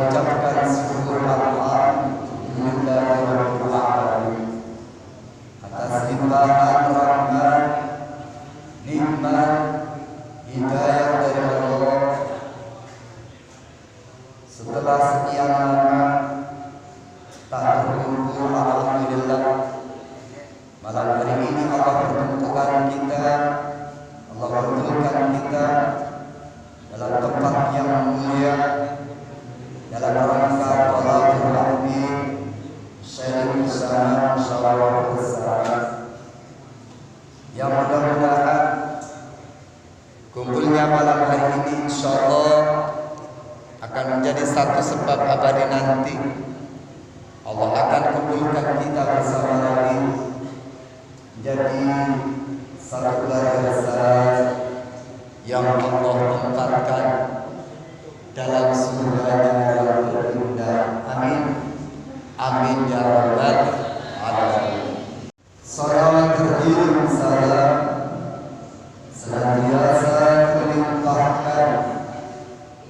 ucapkan syukur alhamdulillahirabbil alamin atas limpahan rahmat, nikmat, hidayah dari Allah. Setelah sekian lama tak berkumpul, alhamdulillah malam hari ini Allah pertemukan kita, Allah pertemukan kita dalam tempat yang mulia, dalam rangka Thalathul Habib Syaikhul Islam Sallallahu Alaihi Wasallam, yang mudah-mudahan kumpulnya malam hari ini insyaallah akan menjadi satu sebab abadi nanti. Allah akan kumpulkan kita bersama lagi menjadi satu keluarga besar yang Allah tempatkan dalam surganya yang terindah. Amin. Amin ya rabbal alamin. Salawat terkirim salam senantiasa terlimpahkan,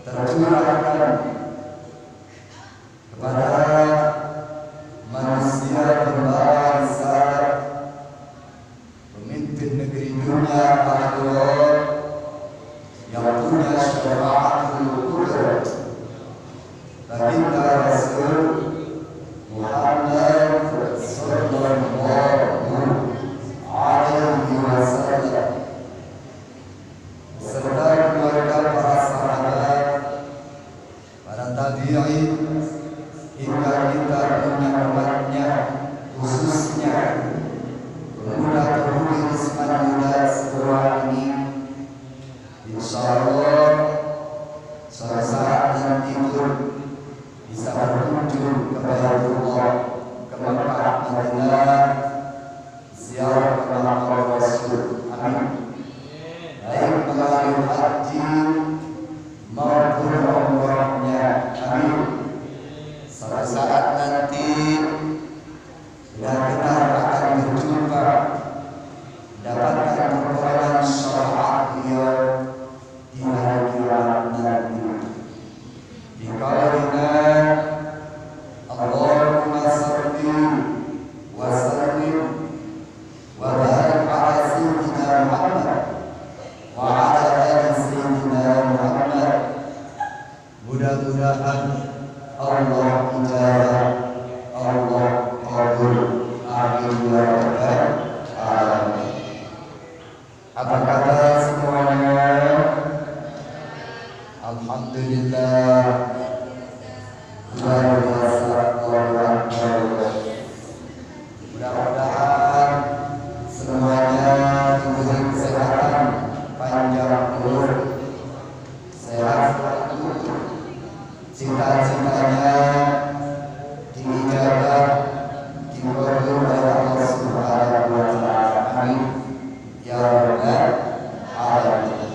tercurahkan kepada manusia berbangsa, pemimpin negeri dunia akhirat yang punya syafaatul kubra, baginda Rasul Muhammad sallallahu alaihi wasallam beserta keluarga, para sahabat, para tabi'in, hingga kita punya umatnya, khususnya pemuda-pemudi Islam muda sekarang ini. Insyaallah suatu saat nanti pun bisa berkunjung ke Baitullah, ke Makkah, Madinah, ziarah ke makam Rasul. Amin. Baik melalui haji maupun umrahnya. Amin. Suatu saat nanti benar-benar akan berjumpa, mendapatkan pertolongan syafaat Beliau di hari kiamat nanti. Di qaulina Allahumma shalli wa sallim wa barik ala sayyidina Muhammad wa ala ali sayyidina Muhammad. Mudah-mudahan Allah ijabah, Allah qabul. Amin ya rabbal alamin. Apa kata semuanya? Alhamdulillah, luar biasa, Allahu Akbar. Mudah-mudahan semuanya diberi kesehatan, panjang umur, sehat selalu, cita-citanya diijabah, dikabul oleh Allah Subhanahu wa taala. Amin ya rabbal alamin.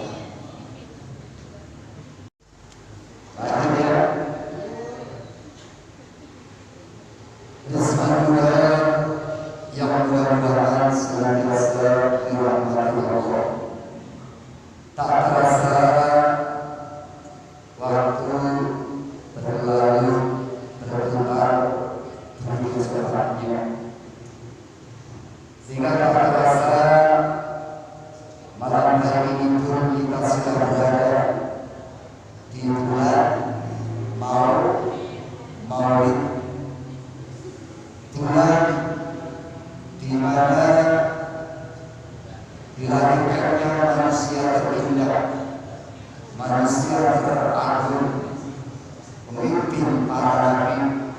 Yang mudah-mudahan senantiasa dirahmati Allah. Tak terasa waktu berlalu berputar begitu cepatnya, sehingga tak terasa malam hari ini pun kita sudah berada di bulan Maulid, bulan di mana dilahirkannya manusia terindah, manusia teragung, pemimpin para nabi,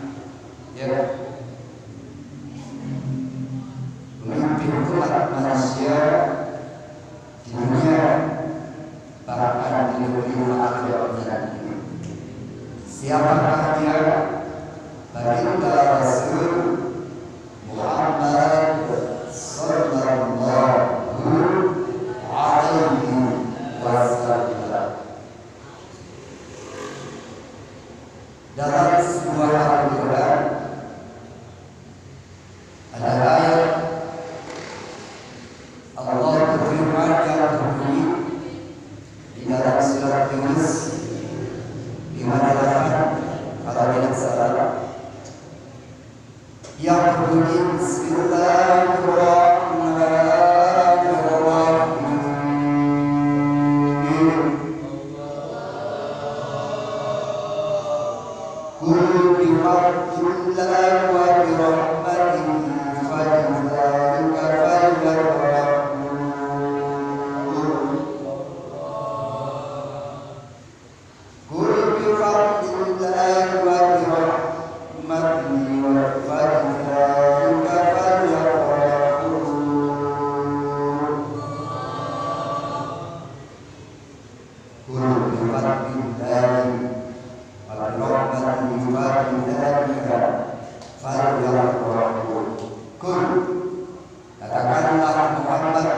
ya, pemimpin umat manusia di dunia, bahkan di dunia akhirat nanti. Siapakah dia? Baginda Rasul Muhammad sallallahu alaihi wasallam. Dalam sebuah Al-Quran ada ayat Allah berfirman yang berbunyi di dalam surat Yunus 58, kalau salam yang berbunyi Bismillahirrahmanirrahim. Qul bifadlillahi wa birahmatihi fabidzalika falyafrahu. Qul bifadlillahi wa birahmatihi fabidzalika falyafrahu. Qul bifadlillahi Kul, katakanlah Muhammad,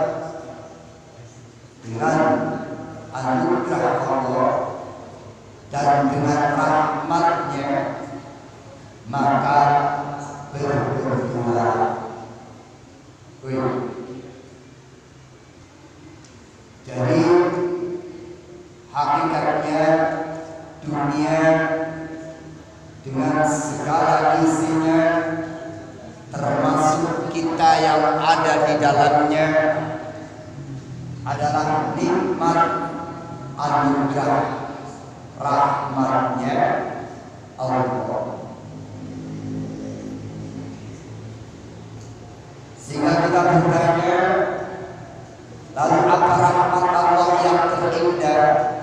dengan anugerah Allah dan dengan rahmatnya maka bergembira. Jadi hakikatnya dunia dengan segala isinya, termasuk kita yang ada di dalamnya, adalah nikmat anugerah rahmatnya Allah. Sehingga kita bertanya, lalu apa rahmat Allah yang terindah?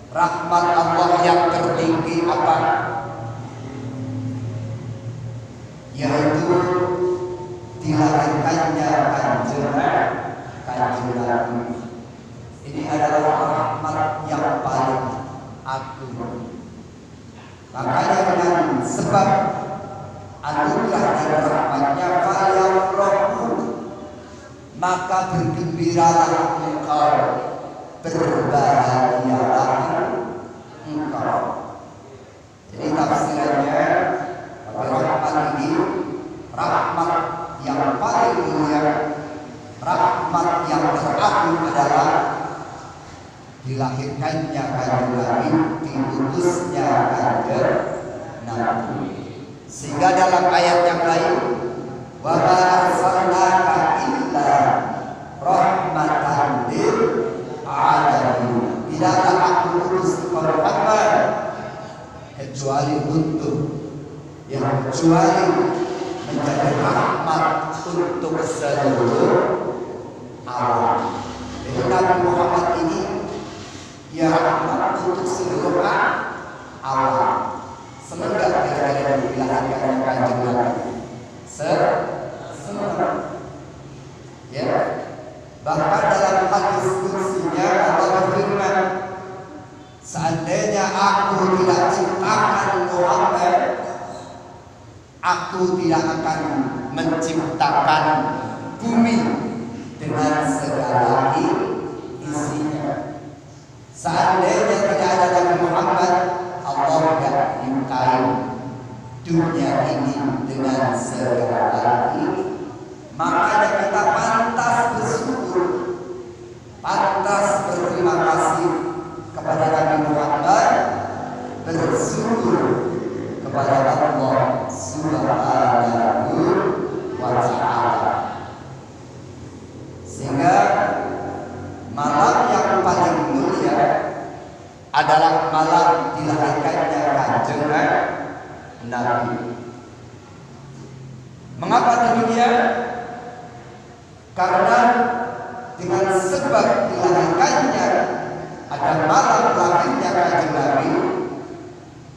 Rahmat Allah yang tertinggi apa? Yaitu dilahirkannya Kanjeng Nabi. Ini adalah rahmat yang paling agung. Makanya dengan sebab anugerah dan rahmatnya falyafrahu, maka bergembiralah engkau, berbahagialah engkau. Jadi tafsirannya, rahmat ini rahmat yang paling mulia, rahmat yang teragung adalah dilahirkannya Kanjeng Nabi, diutusnya Kanjeng Nabi. Sehingga dalam ayat yang lain, wa ma arsalnaka illa rahmatan lil alamin. Tidaklah aku utus Muhammad kecuali menjadi rahmat untuk seluruh alam. Jadi Nabi Muhammad ini dia rahmat untuk seluruh alam. Semenjak kira-kira dilahirkan Kanjeng Nabi, semenjak, ya. Bahkan dalam hadis qudsinya Allah berfirman, seandainya aku tidak ciptakan Muhammad, aku tidak akan menciptakan bumi dengan segala isinya. Seandainya tidak ada Nabi Muhammad, Allah tidak menyukai dunia ini dengan segala ini. Makanya kita pantas bersyukur, pantas berterima kasih kepada Nabi Muhammad, bersyukur kepada Allah Subhanahu wa ta'ala. Sehingga malam yang paling mulia adalah malam dilahirkannya Kanjeng Nabi. Mengapa demikian? Karena dengan sebab dilahirkannya ada malam lahirnya Kanjeng Nabi,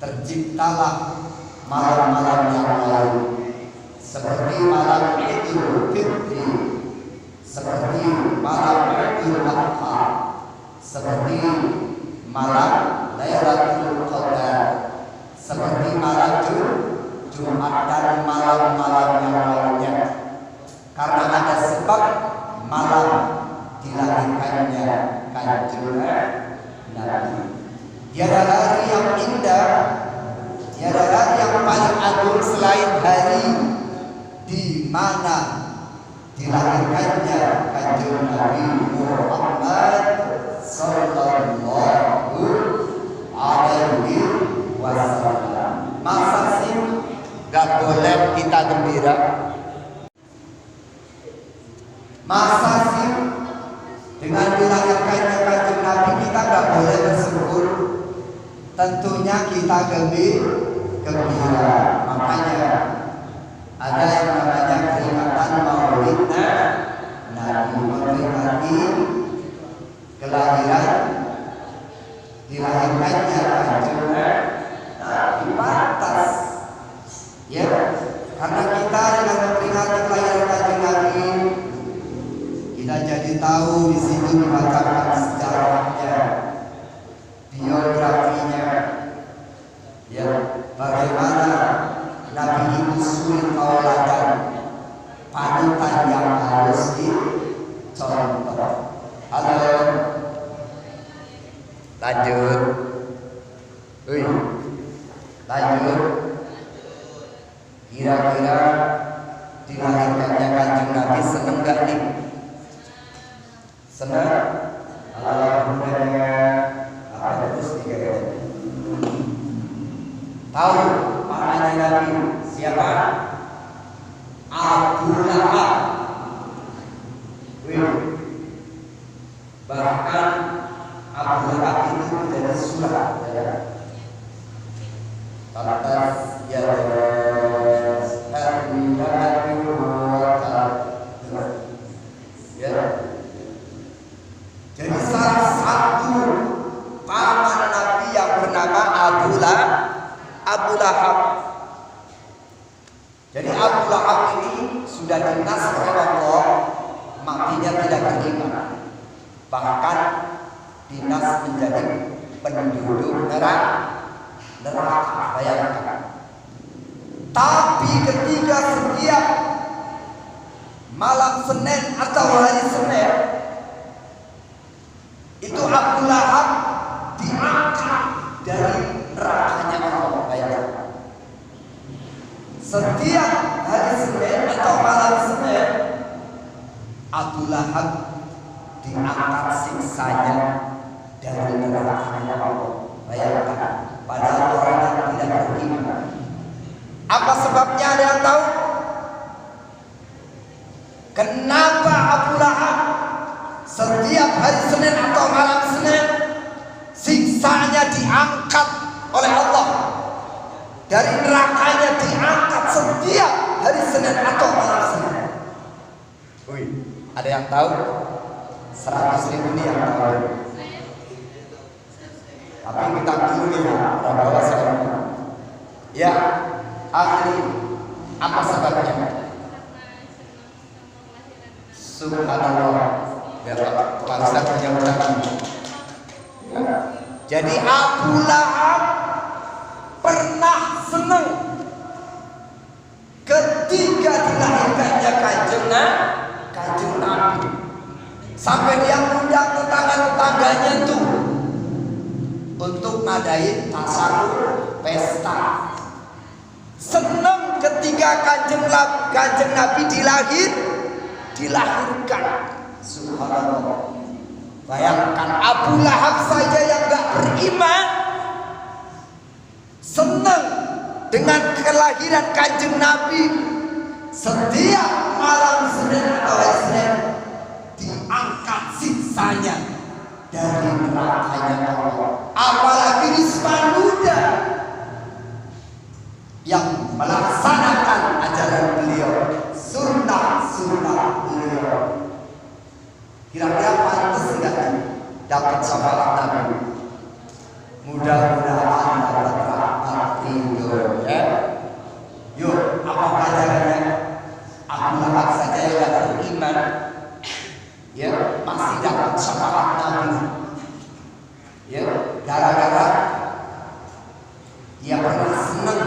terciptalah malam-malam yang lain, seperti malam Idul Fitri, seperti malam Idul Adha, seperti malam Lailatul Qadar, seperti malam Jumat dan malam-malam yang lainnya. Karena ada sebab malam dilahirkannya Kanjeng Nabi. Tiada hari yang indah, tiada hari yang paling agung selain hari di mana dilahirkannya Kanjeng Nabi Muhammad sallallahu alaihi wasallam. Masa sih gak boleh kita gembira? Masa sih dengan dilahirkannya Kanjeng Nabi kita gak boleh bersyukur? Tentunya kita gembira. Makanya ada yang namanya peringatan Maulidnya Nabi, memperingati kelahiran dilahirkannya Kanjeng Nabi. Pantas ya, karena kita dengan memperingati kelahiran Kanjeng Nabi, kita jadi tahu di situ dibacakan sejarahnya, biografinya, ya, bagaimana Nabi itu suri tauladan, panutan yang harus dicontoh. Halo, lanjut. Lanjut. Kira-kira dilahirkannya Kanjeng Nabi seneng gak nih? Senang? Alhamdulillah. Apa terus dikatakan? Tahu pamannya Nabi siapa? Abu Lahab. Bahkan Abu Lahab itu menjadi surat ya. Atas ya ya. Jadi salah satu paman Nabi yang bernama Abu Lahab. Jadi Abu Lahab ini sudah dinas oleh Allah, matinya tidak beriman, bahkan dinas menjadi penduduk neraka. Bayangkan. Tapi ketika setiap malam Senin atau hari Senin itu Abu Lahab diangkat dari nerakanya Allah. Bayangkan. Setiap hari Senin atau malam Senin Abu Lahab diangkat siksanya dari nerakanya Allah. Bayangkan. Padahal orang yang tidak beriman. Apa sebabnya, ada yang tahu? Kenapa Abu Lahab setiap hari Senin atau malam Senin siksanya diangkat oleh Allah, dari nerakanya diangkat setiap hari Senin atau malam Senin? Ada yang tahu? 100.000 nih yang tahu. Tapi kita dulu nih orang bawah sekarang. Ya, ahli, apa sebabnya? Subhanallah. Ya, Pak Ustaz punya ucapan. Jadi Abu Lahab pernah senang ketika dilahirkannya Kanjeng Nabi, sampai dia mengundang tetangga-tetangganya tuh untuk ngadain tasawuf pesta. Senang ketika Kanjeng Nabi dilahirkan. Subhanallah. Bayangkan Abu Lahab saja yang gak beriman senang dengan kelahiran Kanjeng Nabi. Setiap malam Senin atau Senin diangkat siksanya dari nerakanya Allah. Apalagi Risman Muda yang melaksanakan ajaran beliau, sunnah beliau. Kira-kira pantas enggak dapat syafaat Nabi? Mudah-mudahan dapat rahmat ridho ya. Yuk, apa pelajarannya? Abu Lahab saja yang tidak beriman ya masih dapat syafaat Nabi. Ya, gara-gara dia pernah senang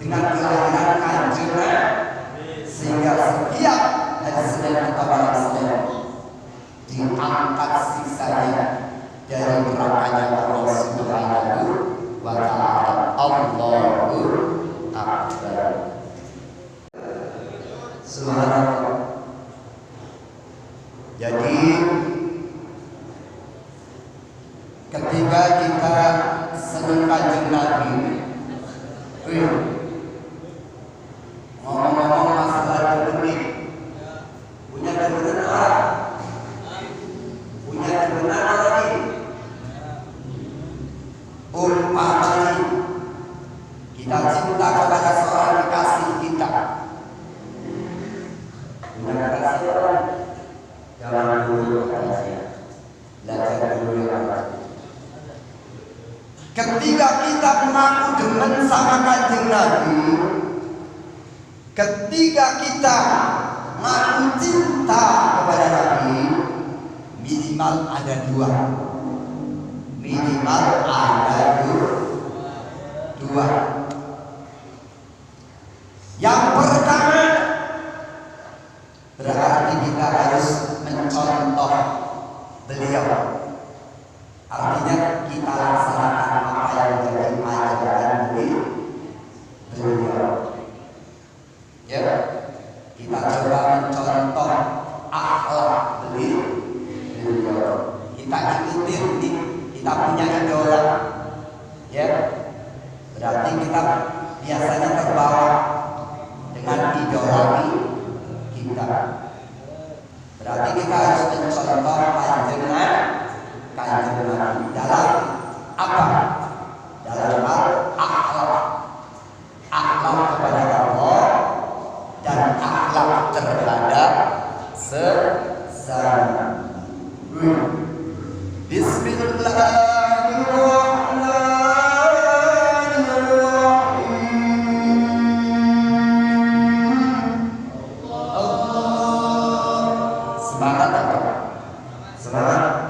dengan kelahiran Kanjeng Nabi, sehingga setiap hari Senin atau malam Senin diangkat siksanya dari nerakanya Allah Subhanahu wa ta'ala. Allahu Akbar. Subhanallah. Jadi ketika kita senang Kanjeng Nabi, Ngomong-ngomong masalah duit, punya kebenaran, punya kebenaran lagi. Umpamanya kita cinta kepada seorang kekasih kita, punya kekasih orang, jangan dulu kekasih, belajar dulu yang pasti. Ketika kita mengaku demen sama Kanjeng Nabi, ketika kita mengaku cinta kepada Nabi, minimal ada dua. Minimal ada dua. Yang pertama, berarti kita harus mencontoh beliau. Artinya kita laksanakan apa yang menjadi ajaran beliau. Ya, kita coba mencontoh akhlak beliau. Kita ikutin, kita punya idola. Ya, berarti kita biasanya terbawa dengan idola kita. Berarti kita harus mencontoh Kanjeng Nabi dalam apa? Dalam akhlak kepada Allah dan akhlak terhadap sesama. Bismillahirrahmanirrahim. Allah. Semangat apa? Semangat.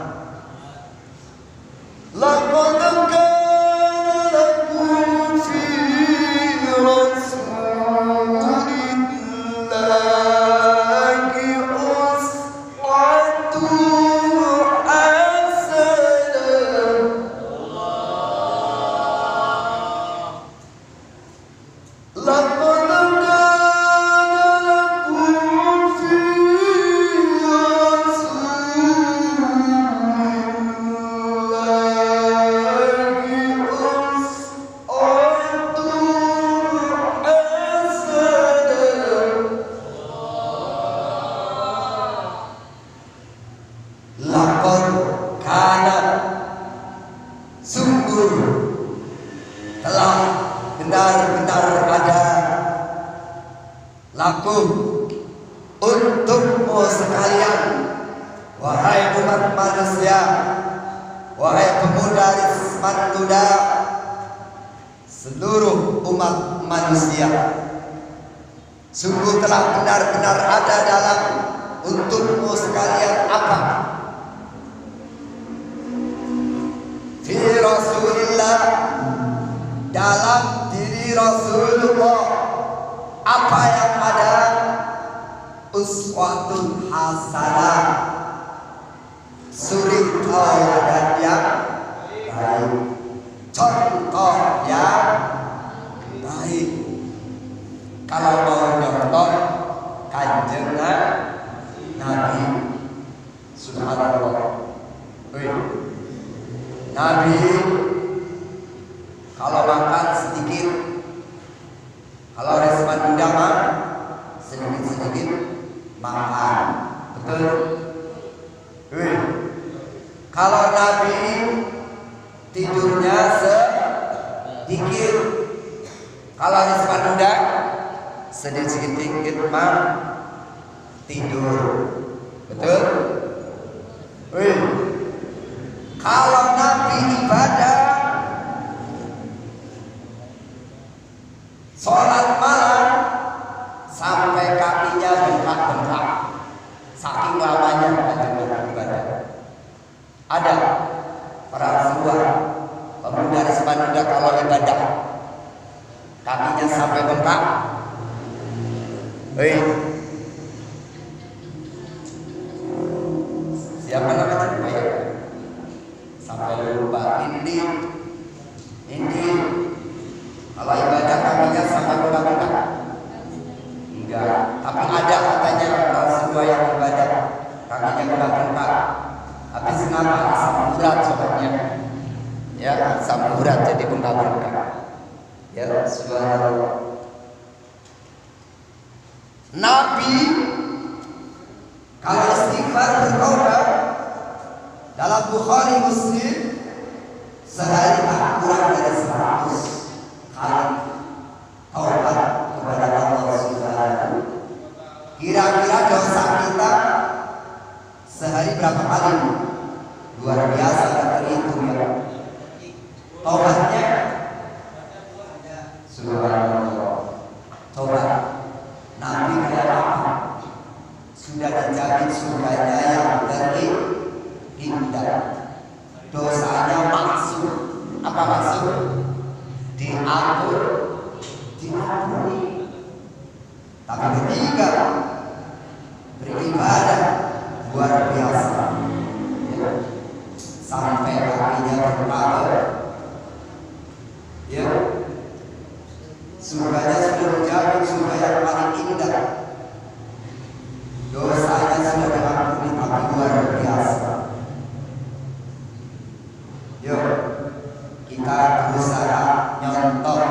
Telah benar-benar ada lakum untukmu sekalian, wahai umat manusia, wahai pemuda Risman Muda, seluruh umat manusia, sungguh telah benar-benar ada dalam untukmu sekalian apa? Fi Rasulillah, dalam diri Rasulullah apa yang ada? Uswatun hasanah, suri tauladan yang baik, contoh yang baik. Kalau mau nyontoh Kanjeng Nabi, subhanallah. Nabi kalau makan sedikit, kalau Risman Muda mah sedikit-sedikit makan, betul? Kalau Nabi tidurnya sedikit, kalau Risman Muda sedikit-sedikit mah tidur, betul? Kalau Nabi ibadah, sholat malam sampai kakinya bengkak-bengkak, saking lamanya ibadah. Ada orang tua pemuda Risman Muda kalau ibadah kakinya sampai bengkak. Siapa namanya? Sampai lupa ini kalau ibadah kakinya sampai bengkak. Enggak, tapi ada katanya orang semua yang ibadah kakinya bengkak. Habis kenapa? Asam urat sobatnya. Ya, asam urat jadi bengkak-bengkak. Ya, subhanallah. Nabi kalau istighfar bertaubat dalam Bukhari Muslim sehari tak kurang dari 100 kali taubat kepada Allah Subhanahu. Kira-kira dosa kita sehari berapa kali? Luar biasa, tak terhitung ya. Taubatnya subhanallah. Taubat Nabi kayak apa? Sudah dijamin surganya yang terindah. Dosanya maksud. Apa maksud? Diampuni. Tapi ketika beribadah luar biasa, ya, sampai kakinya berpatah, ya, surganya sudah dijamin, surga yang paling indah. Dosanya sudah diampuni, tapi luar biasa. Yuk, kita berusaha nyontoh.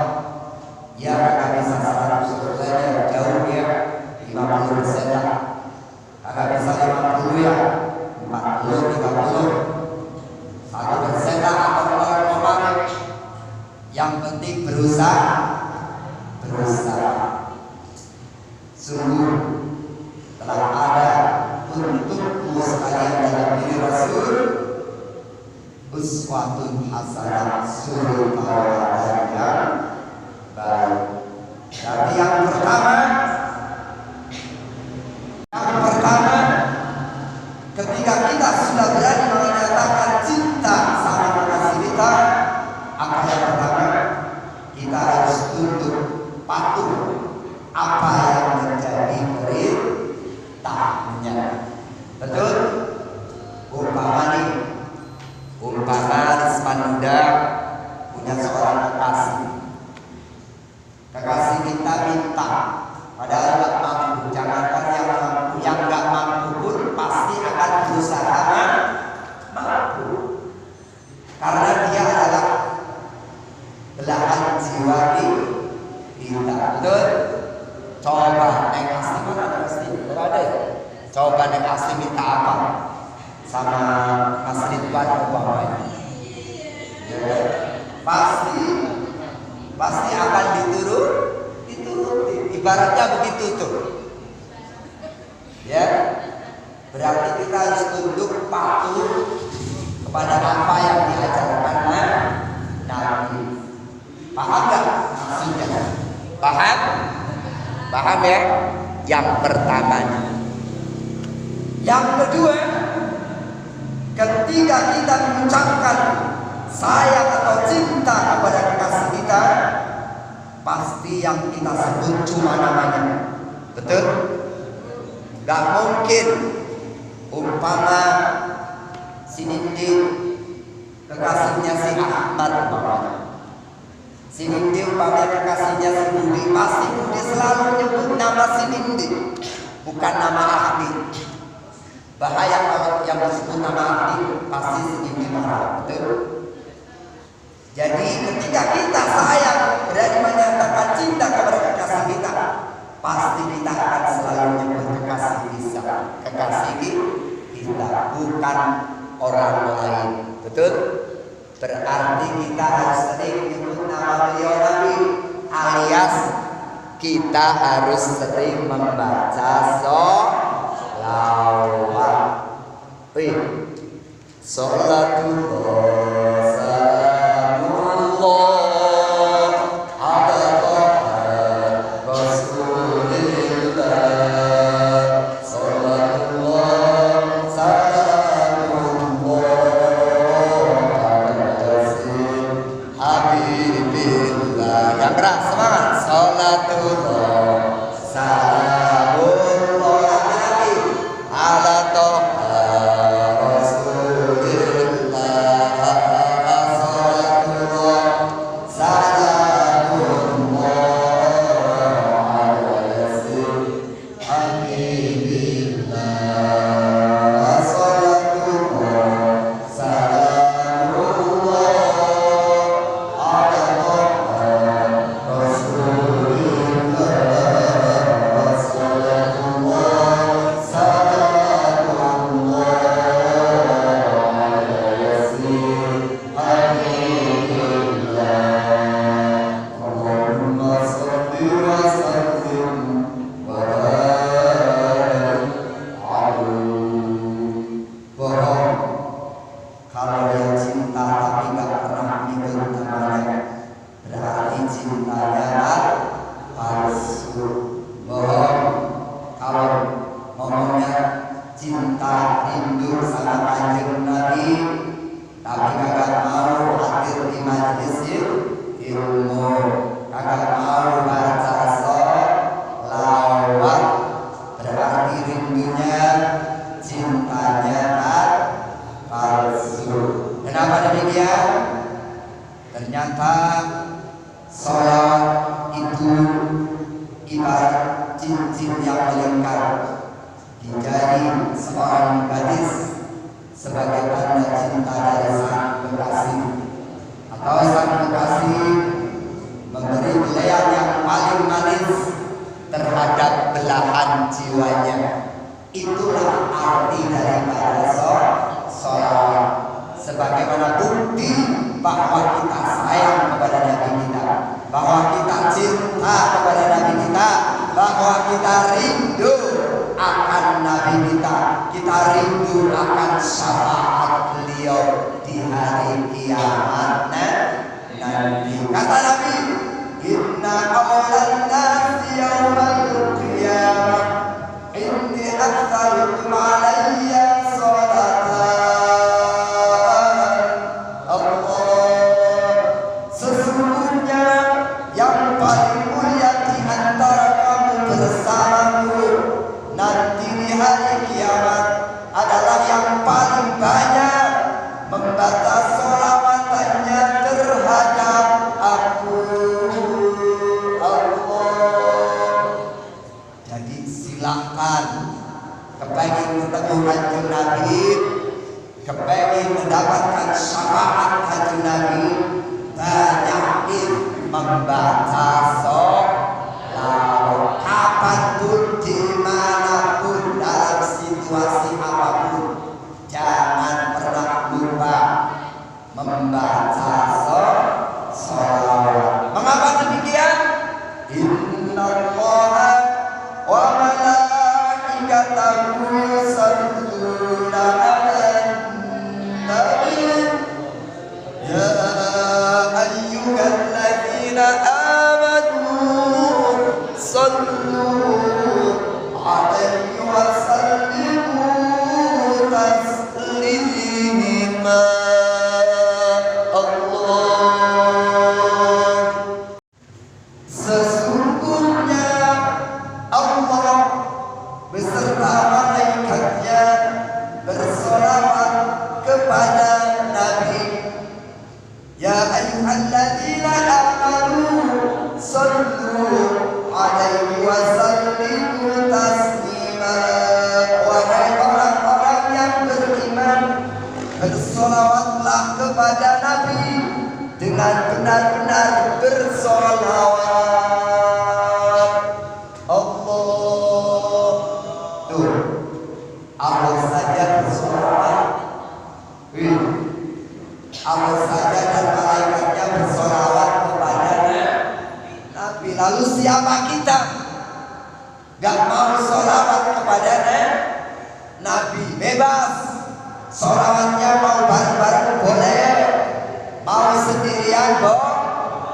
Ya, kakak bisa 100% saja, jauh ya, 50% lah. Kakak bisa 50 ya, 40, 30, 1% lah atau 0,. Yang penting berusaha. Sungguh telah ada untukmu sekalian dalam diri Rasul uswatun hasanah, suri tauladan yang baik. Jadi yang pertama ketika kita sudah berani menyatakan cinta sama kekasih kita, apa yang pertama kita harus tunduk patuh apa yang menjadi perintahnya. Betul? Umpama Risman muda punya seorang kekasih minta padahal nggak mampu. Jangankan yang mampu, yang nggak mampu pun pasti akan berusaha mampu, karena dia adalah belahan jiwa kita. Betul? Coba naik asli mana pasti ada ya? Coba naik asli minta apa sama Mas Ridwan umpamanya, ya, pasti akan dituruti. Ibaratnya begitu tuh, ya. Berarti kita harus tunduk patuh kepada apa yang diajarkan Nabi. Paham nggak maksudnya? Paham ya? Yang pertamanya. Yang kedua, ketika kita mengucapkan sayang atau cinta kepada kekasih kita, pasti yang kita sebut cuma namanya. Betul? Gak mungkin umpama si Nindi kekasihnya si Ahmad umpamanya, si Nindi umpamanya kekasihnya si Budi, pasti Budi selalu nyebut nama si Nindi, bukan nama Ahdi. Bahaya kalau yang disebut nama Ahdi, pasti si Nindi marah. Betul? Jadi ketika kita sayang, berani menyatakan cinta kepada kekasih kita, pasti kita akan selalu menyebut kekasih kita, bukan orang lain. Betul? Berarti kita harus sering menyebut nama beliau Nabi, alias kita harus sering membaca sholawat. Sholatullah Rasulillah cintanya palsu, bohong. Kalau ngomongnya cinta rindu sama kanjeng Nabi, tapi kagak mau hadir di majelis ilmu, kagak mau baca sholawat, berarti rindunya cintanya palsu. Kenapa demikian? Ternyata sholat itu ibarat cincin yang melingkar di jari seorang gadis sebagai tanda cinta dari sang kekasih, atau sang kekasih memberi belayan yang paling manis terhadap belahan jiwanya. Itulah arti daripada sholawat, sebagaimana bukti bahwa kita sayang kepada Nabi kita, bahwa kita cinta kepada Nabi kita, bahwa kita rindu akan Nabi kita rindu akan syafaat beliau di hari kiamat nanti. Kata Nabi, inna awlan nasi yawmal qiyamah inni aktsarukum alayya sholatan. Sesungguhnya yang paling mulia di antara kamu bersamamu nanti di hari kiamat adalah yang paling banyak membaca sholawatannya terhadap aku, Allah. Jadi silahkan kepengen ketemu kanjeng Nabi, kepengen mendapatkan syafaat kanjeng Nabi, banyakin membaca sholawat. Kapanpun, dimanapun, dalam situasi apapun, jangan pernah lupa membaca sholawat. Mengapa demikian? Innallaha wa malaikatahu yusholluna 'alan nabi ya ayyuhalladzina amanu sallu 'alaihi wa sallimu taslima. Sesungguhnya Allah beserta malaikatnya bersolawat kepada Nabi. Ya ayyuhalladzina amanu sallu 'alaihi wa sallimu taslima. Wahai orang-orang yang beriman, bersolawatlah kepada Nabi dengan benar-benar bersolawat. Allah tuh, Allah saja bersolawat, Allah saja dan malaikatnya bersolawat kepada Nabi. Lalu siapa kita gak mau solawat kepada Nabi? Bebas, solawatnya mau bareng-bareng boleh, mau sendirian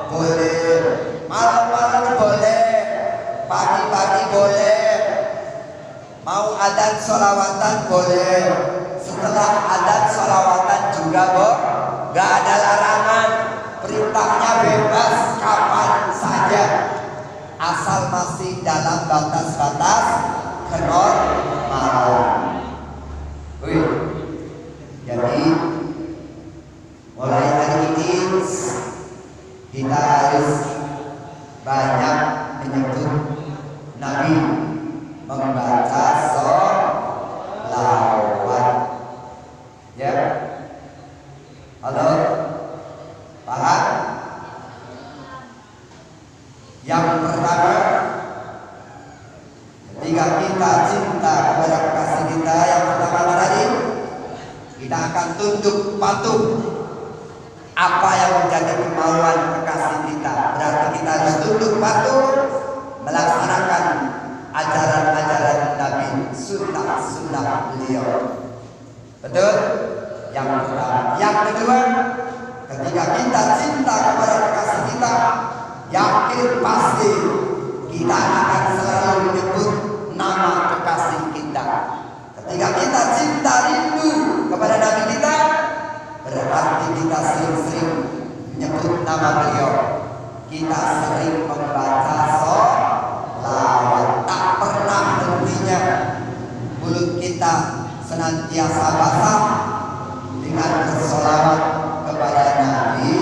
boleh, malam-malam boleh, pagi-pagi boleh, mau adzan sholawatan boleh, setelah adzan sholawatan juga gak ada larangan. Perintahnya bebas kapan saja, asal masih dalam batas-batas kenormalan. Jadi mulai hari ini kita harus banyak menyebut Nabi, membaca sholawat. Ya, halo, paham? Yang pertama, ketika kita cinta kepada kekasih kita, yang pertama tadi, kita akan tunduk patuh apa yang menjadi kemauan kekasih kita. Berarti kita harus tunduk patuh melaksanakan ajaran-ajaran Nabi, sunnah-sunnah beliau. Betul? Yang pertama. Yang kedua, ketika kita cinta kepada kekasih kita, yang yakin pasti kita akan selalu menyebut nama kekasih kita. Ketika kita cinta rindu kepada Nabi kita, berarti kita sering-sering menyebut nama beliau. Kita sering membaca sholawat, tak pernah hentinya mulut kita senantiasa basah dengan bersolawat kepada Nabi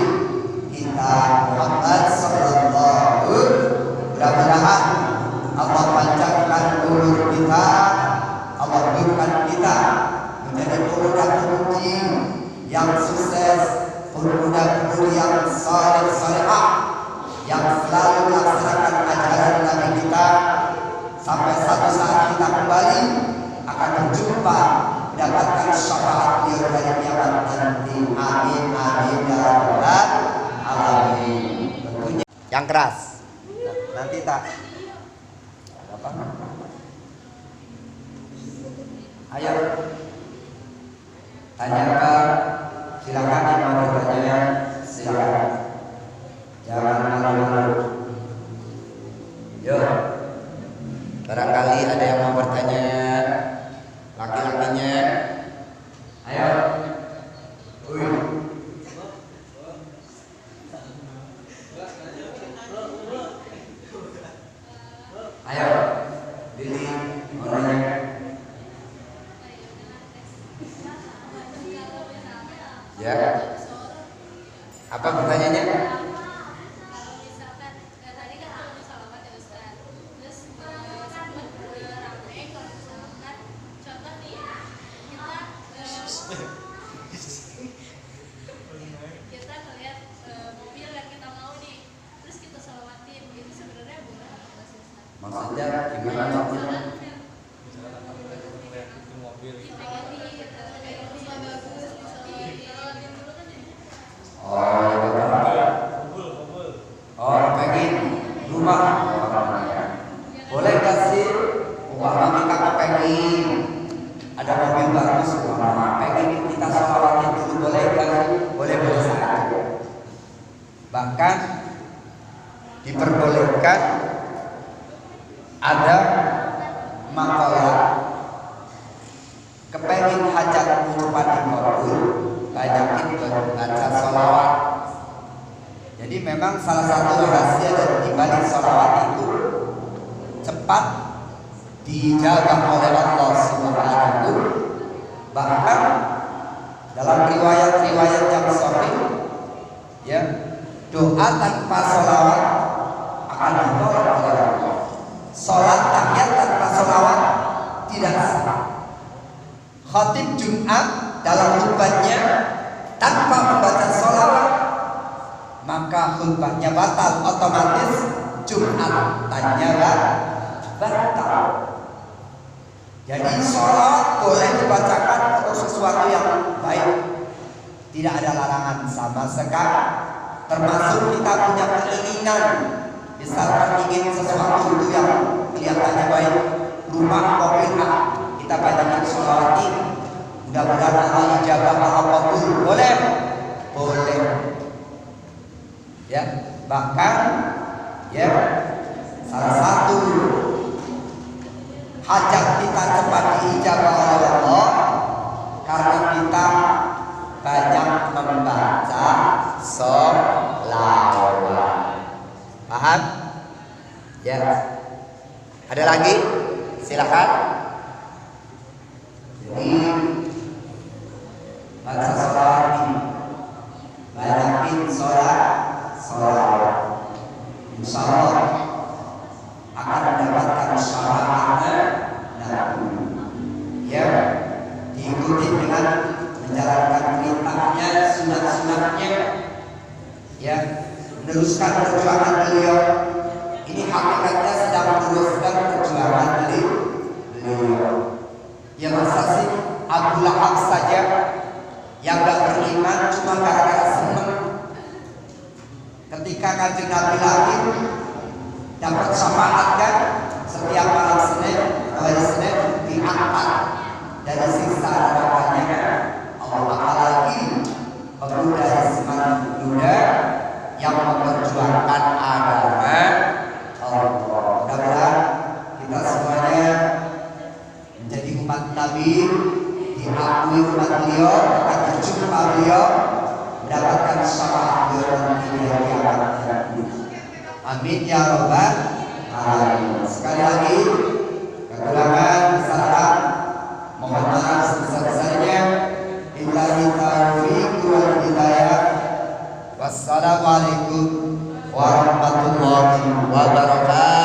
kita Muhammad sallallahu. Mudah-mudahan Allah panjangkan umur kita, Allah berikan kita menjadi pemuda-pemudi yang sukses, pemuda-pemudi yang saleh-salehah, yang selalu melaksanakan ajaran Nabi kita sampai satu saat kita kembali akan berjumpa mendapatkan syafaat beliau dari kiamat nanti. Amin amin ya rabbal alamin. Tentunya yang keras. Nanti tak apa? Ayo tanyakan, silakan yang mau bertanya silakan. Jangan malu-malu. Yuk. Barangkali ada yang mau bertanya, laki-lakinya. Ayo. Ayo. Lili, mau nanya. Ya. Apa pertanyaannya? Maksudnya gimana maksudnya? Oh, pengen rumah. Boleh kasih umpama kita kepengen ada mobil bagus, umpama pengen kita sholawatin dulu, boleh kan? Boleh saja. Bahkan diperbolehkan ada makalah kepengen hajatmu cepat dikabul, banyakin baca sholawat. Jadi memang salah satu rahasia dari dibalik sholawat itu cepat dijabah oleh Allah Subhanahu. Bahkan dalam riwayat-riwayat yang sahih, ya, doa tanpa sholawat akan ditolak oleh Allah. Sholat tahiyat tanpa sholawat tidak sah. Khatib Jumat dalam khutbahnya tanpa membaca sholawat, maka khutbahnya batal, otomatis Jumatannya batal. Jadi sholawat boleh dibacakan untuk sesuatu yang baik, tidak ada larangan sama sekali. Termasuk kita punya keinginan, misalkan ingin sesuatu itu yang kelihatannya baik, rumah, mobil, kita banyakin sholawat ini, mudah-mudahan Allah ijabah, Allah kabul. Boleh, boleh. Ya, bahkan ya salah satu hajat kita cepat diijabah oleh Allah karena kita banyak membaca sholawat. Paham? Ya. Ada lagi? Silakan. Jadi baca sholawat ini, banyakin sholawat. Insya Allah akan mendapatkan syafaatnya. Ya, diikuti dengan menjalankan perintahnya, sunat-sunatnya, ya, meneruskan perjuangan beliau. Ini hakikatnya sedang meneruskan perjuangan beliau. Ya masa sih Abu Lahab saja yang gak beriman cuma gara-gara seneng ketika Kanjeng Nabi lahir dapat syafaat kan, setiap malam Senin, hari Senin diangkat dari siksa nerakanya. Apalagi pemuda Islam muda yang memperjuangkan agama syafaat beliau nanti di hari akhirat. Amin ya rabbal alamin. Sekali lagi kekurangan kesalahan mohon maaf sebesar-besarnya. Billahi taufiq wal hidayah. Wassalamualaikum warahmatullahi wabarakatuh.